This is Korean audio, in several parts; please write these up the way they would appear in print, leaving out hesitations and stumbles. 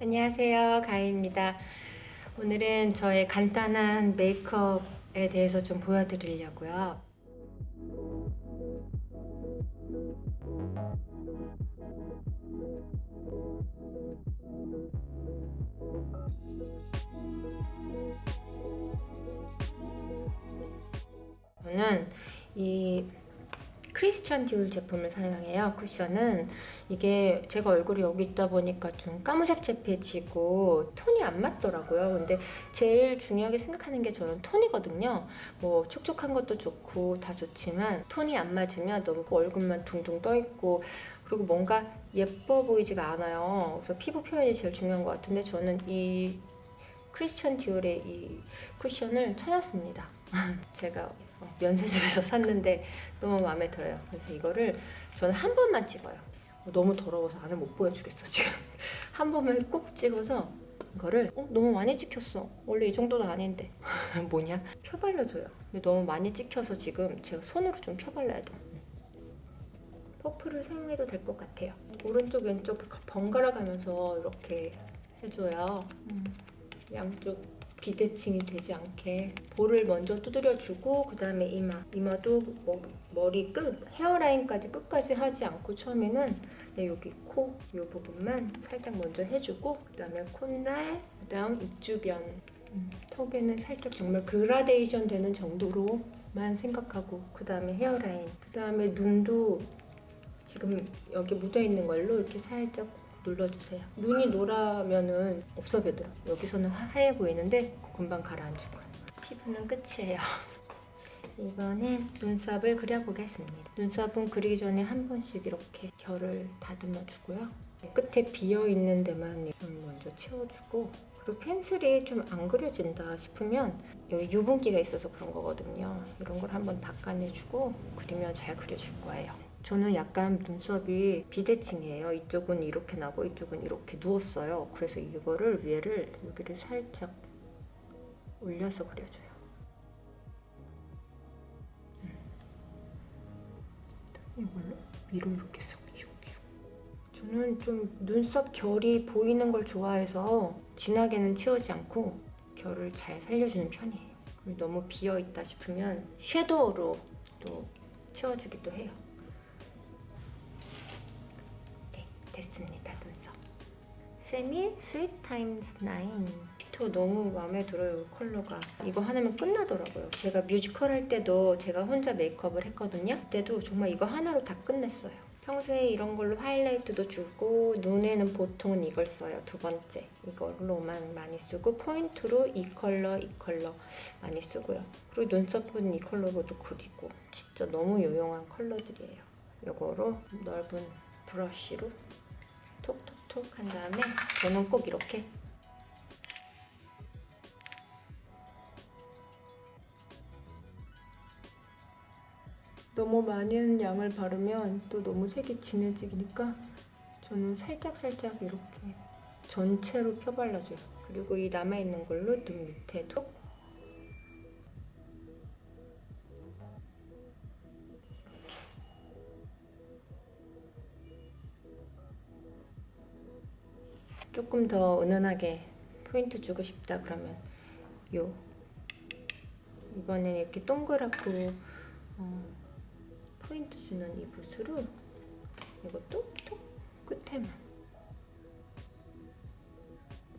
안녕하세요, 가희입니다. 오늘은 저의 간단한 메이크업에 대해서 좀 보여드리려고요. 저는 이 크리스천 디올 제품을 사용해요. 쿠션은 이게 제가 얼굴이 여기 있다 보니까 좀 까무잡잡해지고 톤이 안 맞더라고요. 근데 제일 중요하게 생각하는 게 저는 톤이거든요. 뭐 촉촉한 것도 좋고 다 좋지만 톤이 안 맞으면 너무 얼굴만 둥둥 떠 있고 그리고 뭔가 예뻐 보이지가 않아요. 그래서 피부 표현이 제일 중요한 것 같은데 저는 이 크리스천 디올의 이 쿠션을 찾았습니다. 제가 면세점에서 샀는데 너무 마음에 들어요. 그래서 이거를 저는 한 번만 찍어요. 너무 더러워서 안을 못 보여주겠어 지금. 한 번만 꼭 찍어서 이거를 너무 많이 찍혔어. 원래 이 정도도 아닌데. 뭐냐? 펴 발라줘요. 근데 너무 많이 찍혀서 지금 제가 손으로 좀 펴 발라야 돼. 퍼프를 사용해도 될 것 같아요. 오른쪽 왼쪽 번갈아 가면서 이렇게 해줘요. 양쪽 비대칭이 되지 않게 볼을 먼저 두드려주고 그 다음에 이마도 머리 끝 헤어라인까지 끝까지 하지 않고 처음에는 여기 코 이 부분만 살짝 먼저 해주고 그 다음에 콧날 그 다음 입주변 턱에는 살짝 정말 그라데이션 되는 정도로만 생각하고 그 다음에 헤어라인 그 다음에 눈도 지금 여기 묻어있는 걸로 이렇게 살짝 눌러주세요. 눈이 노라면은 없어 보이더라. 여기서는 하얘 보이는데 금방 가라앉을 거예요. 피부는 끝이에요. 이번엔 눈썹을 그려보겠습니다. 눈썹은 그리기 전에 한 번씩 이렇게 결을 다듬어 주고요. 끝에 비어있는 데만 먼저 채워주고 그리고 펜슬이 좀 안 그려진다 싶으면 여기 유분기가 있어서 그런 거거든요. 이런 걸 한번 닦아내주고 그리면 잘 그려질 거예요. 저는 약간 눈썹이 비대칭이에요. 이쪽은 이렇게 나고 이쪽은 이렇게 누웠어요. 그래서 이거를 위에를 여기를 살짝 올려서 그려줘요. 이걸로 위로 이렇게 쏙 저는 좀 눈썹 결이 보이는 걸 좋아해서 진하게는 채우지 않고 결을 잘 살려주는 편이에요. 너무 비어있다 싶으면 섀도우로 또 채워주기도 해요. 됐습니다. 눈썹 세미 스윗 타임스 9 너무 마음에 들어요. 컬러가 이거 하나면 끝나더라고요. 제가 뮤지컬 할 때도 제가 혼자 메이크업을 했거든요. 그때도 정말 이거 하나로 다 끝냈어요. 평소에 이런 걸로 하이라이트도 주고 눈에는 보통은 이걸 써요. 두 번째 이걸로만 많이 쓰고 포인트로 이 컬러 많이 쓰고요. 그리고 눈썹은 이 컬러로도 그리고 진짜 너무 유용한 컬러들이에요. 이거로 넓은 브러쉬로 톡톡톡 한 다음에 저는 꼭 이렇게 너무 많은 양을 바르면 또 너무 색이 진해지니까 저는 살짝살짝 이렇게 전체로 펴 발라줘요. 그리고 이 남아있는 걸로 눈 밑에 톡 조금 더 은은하게 포인트 주고 싶다 그러면 이번엔 이렇게 동그랗고 포인트 주는 이 붓으로 이것도 톡 끝에만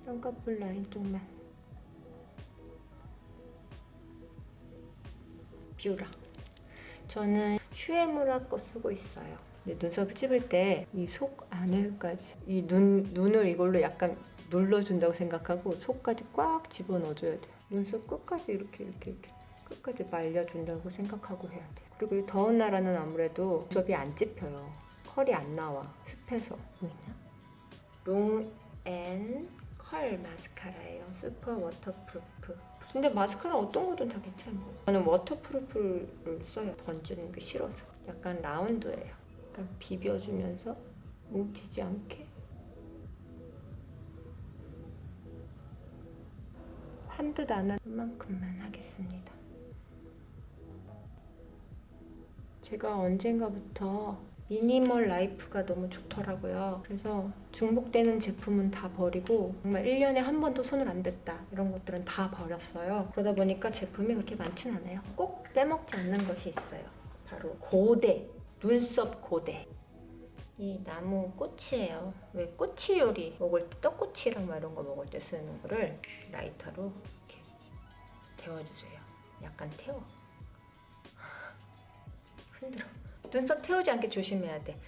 쌍꺼풀 라인 쪽만 뷰라 저는 슈에무라 거 쓰고 있어요. 근데 눈썹을 찝을 때 이 속 안에까지 이 눈을 이걸로 약간 눌러준다고 생각하고 속까지 꽉 집어넣어줘야 돼요. 눈썹 끝까지 이렇게 끝까지 말려준다고 생각하고 해야 돼요. 그리고 이 더운 나라는 아무래도 눈썹이 안 찝혀요. 컬이 안 나와. 습해서. 보이나? 롱앤컬 마스카라예요. 슈퍼 워터프루프. 근데 마스카라 어떤 거든 다 괜찮아요. 저는 워터프루프를 써요. 번지는 게 싫어서. 약간 라운드예요. 약간 비벼주면서 뭉치지 않게 한 듯 안 한 만큼만 하겠습니다. 제가 언젠가부터 미니멀 라이프가 너무 좋더라고요. 그래서 중복되는 제품은 다 버리고 정말 1년에 한 번도 손을 안 댔다 이런 것들은 다 버렸어요. 그러다 보니까 제품이 그렇게 많진 않아요. 꼭 빼먹지 않는 것이 있어요. 바로 고데, 눈썹 고데. 이 나무 꽃이에요. 왜 꼬치 요리 먹을 때 떡꼬치랑 막 이런 거 먹을 때 쓰는 거를 라이터로 이렇게 데워주세요. 약간 태워. 흔들어. 눈썹 태우지 않게 조심해야 돼.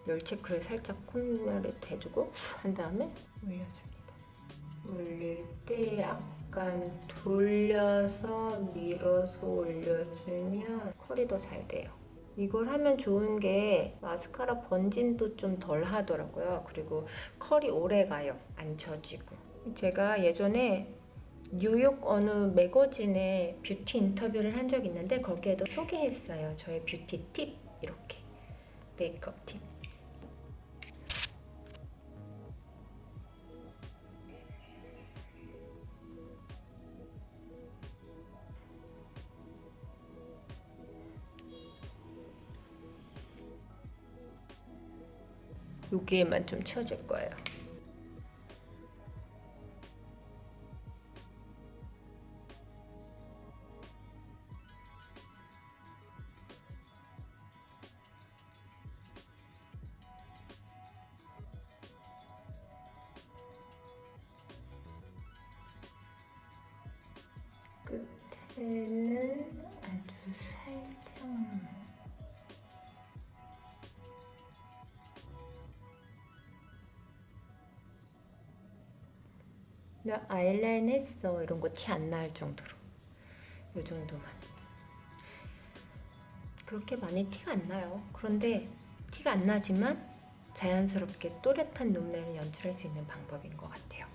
열 체크를 살짝 콧물에 대주고 한 다음에 올려줍니다. 올릴 때 약간 돌려서 밀어서 올려주면 컬이 더 잘 돼요. 이걸 하면 좋은 게 마스카라 번짐도 좀 덜 하더라고요. 그리고 컬이 오래 가요. 안 처지고. 제가 예전에 뉴욕 어느 매거진에 뷰티 인터뷰를 한 적이 있는데 거기에도 소개했어요. 저의 뷰티 팁 이렇게 메이크업 팁. 여기에만 좀 채워줄 거예요. 끝에는 아주 살짝만. 나 아이라인 했어 이런 거 티 안 날 정도로 이 정도만. 그렇게 많이 티가 안 나요. 그런데 티가 안 나지만 자연스럽게 또렷한 눈매를 연출할 수 있는 방법인 것 같아요.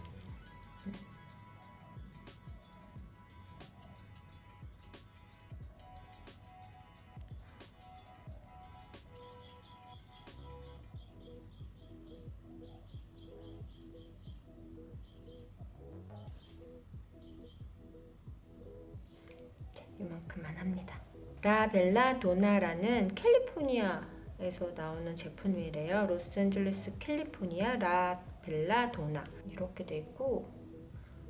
이만큼만 합니다. 라벨라도나라는 캘리포니아에서 나오는 제품이래요. 로스앤젤레스 캘리포니아 라벨라도나 이렇게 돼 있고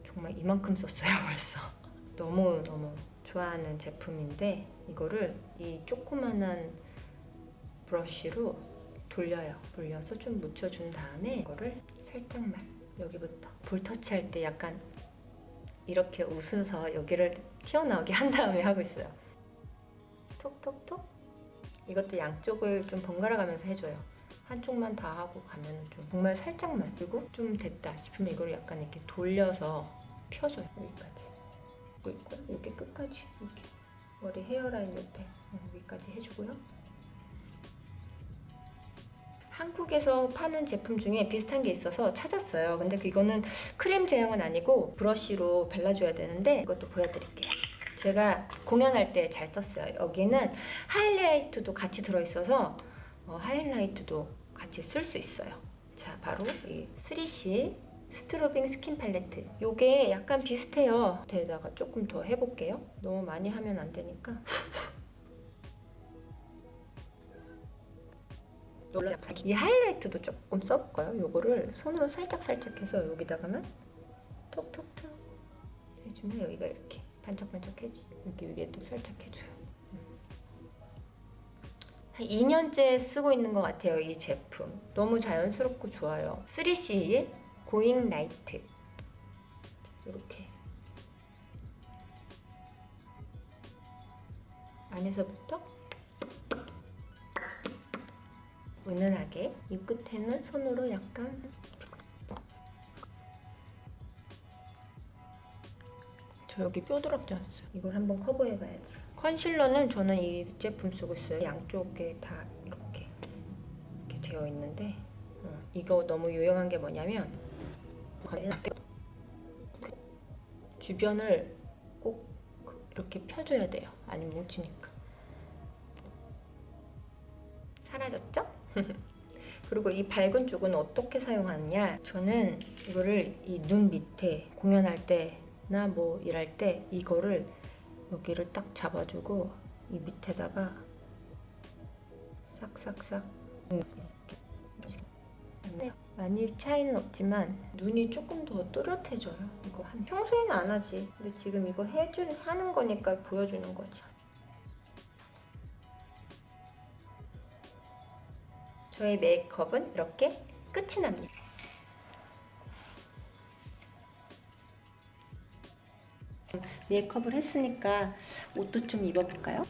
정말 이만큼 썼어요 벌써. 너무너무 좋아하는 제품인데 이거를 이 조그만한 브러쉬로 돌려요. 돌려서 좀 묻혀준 다음에 이거를 살짝만 여기부터 볼 터치할 때 약간 이렇게 웃으면서 여기를 튀어나오게 한 다음에 하고 있어요. 톡톡톡. 이것도 양쪽을 좀 번갈아 가면서 해줘요. 한쪽만 다 하고 가면 좀 정말 살짝만. 그리고 좀 됐다 싶으면 이걸 약간 이렇게 돌려서 펴줘요. 여기까지. 여기 끝까지 이렇게 머리 헤어라인 옆에 여기까지 해주고요. 한국에서 파는 제품 중에 비슷한 게 있어서 찾았어요. 근데 이거는 크림 제형은 아니고 브러쉬로 발라줘야 되는데 이것도 보여드릴게요. 제가 공연할 때 잘 썼어요. 여기는 하이라이트도 같이 들어있어서 하이라이트도 같이 쓸 수 있어요. 자, 바로 이 3C 스트로빙 스킨 팔레트. 이게 약간 비슷해요. 데다가 조금 더 해볼게요. 너무 많이 하면 안 되니까. 이 하이라이트도 조금 써볼까요? 요거를 손으로 살짝 해서 여기다가만 톡톡톡 해주면 여기가 이렇게 반짝반짝 해주. 여기 위에도 살짝 해줘요. 한 2년째 쓰고 있는 것 같아요. 이 제품 너무 자연스럽고 좋아요. 3C의 고잉 라이트. 이렇게 안에서부터 은은하게, 이 끝에는 손으로 약간 저 여기 뾰드럽지 않았어요. 이걸 한번 커버해봐야지. 컨실러는 저는 이 제품 쓰고 있어요. 양쪽에 다 이렇게 되어 있는데 이거 너무 유용한 게 뭐냐면 주변을 꼭 이렇게 펴줘야 돼요. 아니면 뭉치니까. 사라졌죠? 그리고 이 밝은 쪽은 어떻게 사용하느냐, 저는 이거를 이 눈 밑에 공연할 때나 뭐 일할 때 이거를 여기를 딱 잡아주고 이 밑에다가 싹싹싹. 네, 많이 차이는 없지만 눈이 조금 더 또렷해져요. 이거 평소에는 안 하지. 근데 지금 이거 하는 거니까 보여주는 거지. 저의 메이크업은 이렇게 끝이 납니다. 메이크업을 했으니까 옷도 좀 입어볼까요?